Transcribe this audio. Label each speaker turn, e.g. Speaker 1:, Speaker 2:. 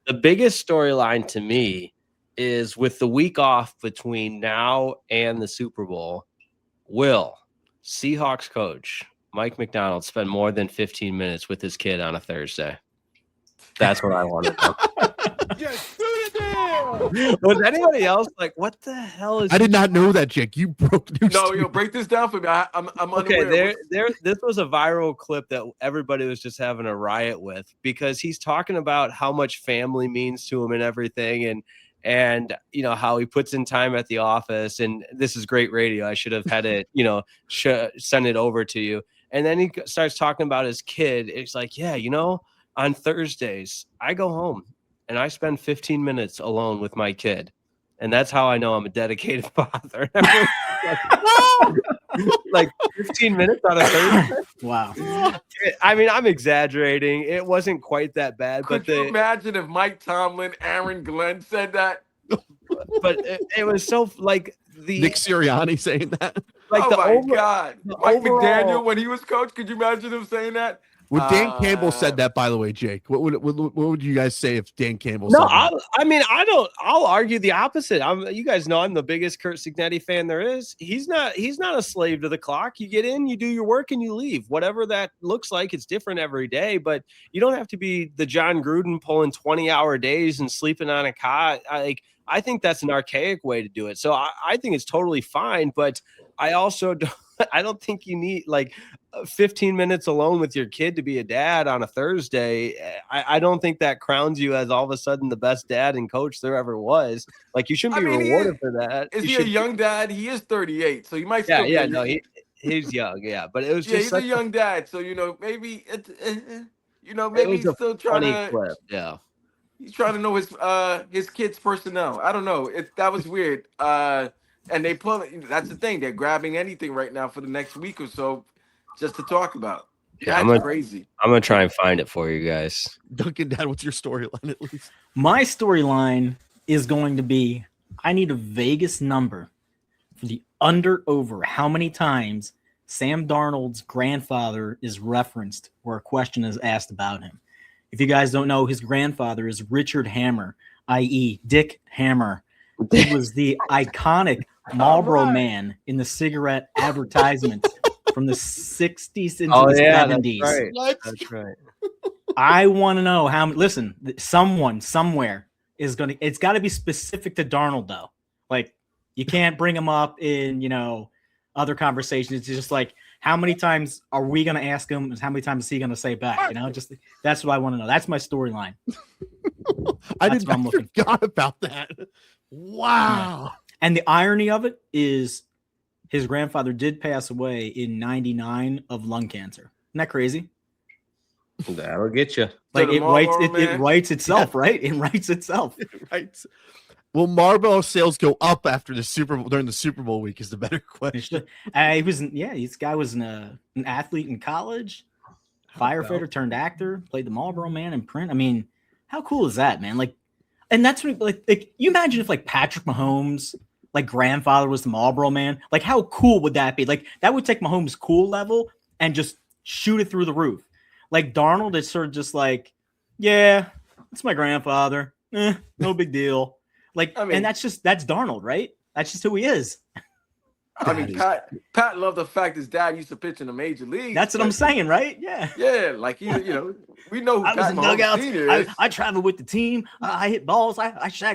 Speaker 1: The biggest storyline to me is with the week off between now and the Super Bowl, will Seahawks coach Mike Macdonald spend more than 15 minutes with his kid on a Thursday? That's what I want to know.
Speaker 2: Yes, do the deal.
Speaker 1: Was anybody else like, what the hell is?
Speaker 3: I did not know that, Jake. You broke news.
Speaker 4: No,
Speaker 3: to
Speaker 4: yo,
Speaker 3: me.
Speaker 4: break this down for me. I'm
Speaker 1: Okay,
Speaker 4: unaware.
Speaker 1: this was a viral clip that everybody was just having a riot with because he's talking about how much family means to him and everything, and you know how he puts in time at the office, and this is great radio. I should have had it, send it over to you. And then he starts talking about his kid. It's like, yeah, on Thursdays I go home and I spend 15 minutes alone with my kid, and that's how I know I'm a dedicated father. Like 15 minutes on a Thursday.
Speaker 5: Wow.
Speaker 1: I mean, I'm exaggerating. It wasn't quite that bad,
Speaker 4: Could you imagine if Mike Tomlin, Aaron Glenn said that?
Speaker 1: but it was so like
Speaker 3: Nick Sirianni saying that.
Speaker 1: like
Speaker 4: oh
Speaker 1: the
Speaker 4: my
Speaker 1: over,
Speaker 4: God.
Speaker 1: the
Speaker 4: Mike
Speaker 1: overall-
Speaker 4: McDaniel, when he was coach, could you imagine him saying that?
Speaker 3: When Dan Campbell said that, by the way, Jake, what would you guys say if Dan Campbell
Speaker 1: No,
Speaker 3: said that?
Speaker 1: I'll argue the opposite. You guys know I'm the biggest Curt Cignetti fan there is. He's not a slave to the clock. You get in, you do your work, and you leave. Whatever that looks like, it's different every day. But you don't have to be the John Gruden pulling 20-hour days and sleeping on a cot. I think that's an archaic way to do it. So I think it's totally fine. But I also I don't think you need 15 minutes alone with your kid to be a dad on a Thursday. I don't think that crowns you as all of a sudden the best dad and coach there ever was. Like, you shouldn't be rewarded for that.
Speaker 4: Is he a young dad? He is 38, so you might still
Speaker 1: he's young, but it was
Speaker 4: he's a young dad, so maybe maybe he's still trying to
Speaker 1: clip.
Speaker 4: He's trying to know his kids' personnel. I don't know. That was weird. And that's the thing. They're grabbing anything right now for the next week or so just to talk about.
Speaker 1: Yeah,
Speaker 4: that's crazy.
Speaker 1: I'm going to try and find it for you guys.
Speaker 3: Duncan, Dad, what's your storyline at least?
Speaker 5: My storyline is going to be, I need a Vegas number for the under-over how many times Sam Darnold's grandfather is referenced or a question is asked about him. If you guys don't know, his grandfather is Richard Hammer, i.e. Dick Hammer. He was the iconic Marlboro Man in the cigarette advertisements from the 60s into the 70s.
Speaker 1: That's right.
Speaker 5: I want to know listen, someone somewhere is going to, it's got to be specific to Darnold though. Like, you can't bring him up in, other conversations. It's just like, how many times are we going to ask him? And how many times is he going to say back? Just that's what I want to know. That's my storyline.
Speaker 3: I forgot about that. Wow.
Speaker 5: And the irony of it is his grandfather did pass away in 99 of lung cancer. Isn't that crazy?
Speaker 1: That'll get you.
Speaker 5: Like, it writes itself, right? It writes itself.
Speaker 3: It writes. Will Marlboro sales go up after the Super Bowl during the Super Bowl week is the better question.
Speaker 5: This guy was an athlete in college, firefighter turned actor, played the Marlboro Man in print. I mean, how cool is that, man? And that's when like you imagine if Patrick Mahomes, grandfather was the Marlboro Man. Like, how cool would that be? Like, that would take Mahomes' cool level and just shoot it through the roof. Like, Darnold is sort of just yeah, it's my grandfather. No big deal. And that's Darnold, right? That's just who he is.
Speaker 4: I mean, Pat loved the fact his dad used to pitch in the major league.
Speaker 5: That's what I'm saying, right? Yeah.
Speaker 4: Yeah, we know who
Speaker 5: I was
Speaker 4: Pat
Speaker 5: in
Speaker 4: Mahomes
Speaker 5: dugouts.
Speaker 4: Sr. is.
Speaker 5: I traveled with the team. I hit balls. I shot